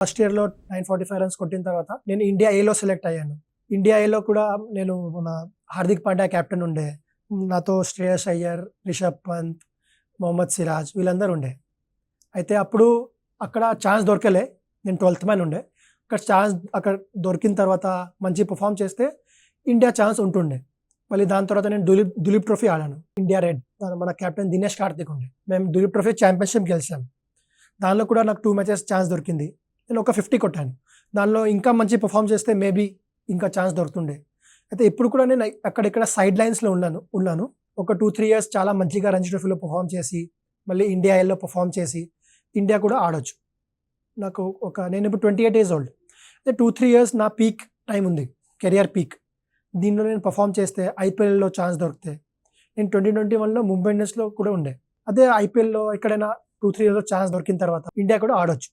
First ఇయర్‌లో 945 runs కొట్టిన తర్వాత నేను ఇండియా ఏలో సెలెక్ట్ అయ్యాను. ఇండియా ఏలో కూడా నేను మన హార్దిక్ పాండ్యా కెప్టెన్ ఉండే. నాతో శ్రేయస్ అయ్యర్, రిషబ్ పంత్, మొహమ్మద్ సిరాజ్ వీళ్ళందరూ ఉండే. అయితే అప్పుడు అక్కడ ఛాన్స్ దొరకలే. నేను 12థ్ మ్యాన్ ఉండే. అక్కడ దొరికిన తర్వాత మంచి పెర్ఫార్మ్ చేస్తే ఇండియా ఛాన్స్ ఉంటుండే. మళ్ళీ దాని తర్వాత నేను దులీప్ ట్రోఫీ ఆడాను. ఇండియా రెడ్ మన కెప్టెన్ దినేష్ కార్తిక్ ఉండే. మేము దులీప్ ట్రోఫీ ఛాంపియన్‌షిప్ గెలిచాం. దానిలో కూడా నాకు 2 మ్యాచెస్ ఛాన్స్ దొరికింది. నేను ఒక 50 కొట్టాను. దానిలో ఇంకా మంచి పెర్ఫార్మ్ చేస్తే మేబీ ఇంకా ఛాన్స్ దొరుకుతుండే. అయితే ఇప్పుడు కూడా నేను అక్కడిక్కడ సైడ్ లైన్స్‌లో ఉన్నాను. ఒక 2, 3 ఇయర్స్ చాలా మంచిగా రంజీ ట్రోఫీలో పెర్ఫార్మ్ చేసి, మళ్ళీ ఇండియా ఏలో పెర్ఫార్మ్ చేసి, ఇండియా కూడా ఆడొచ్చు. నేనిప్పుడు 28 ఇయర్స్ ఓల్డ్. అయితే 2, 3 ఇయర్స్ నా పీక్ టైమ్ ఉంది. Career peak. దీనిలో నేను పెర్ఫార్మ్ చేస్తే ఐపీఎల్‌లో ఛాన్స్ దొరికితే నేను 2021లో ముంబై ఇండియన్స్‌లో కూడా ఉండే. అదే ఐపీఎల్‌లో ఎక్కడైనా 2, 3 ఇయర్స్‌లో ఛాన్స్ దొరికిన తర్వాత ఇండియా కూడా ఆడొచ్చు.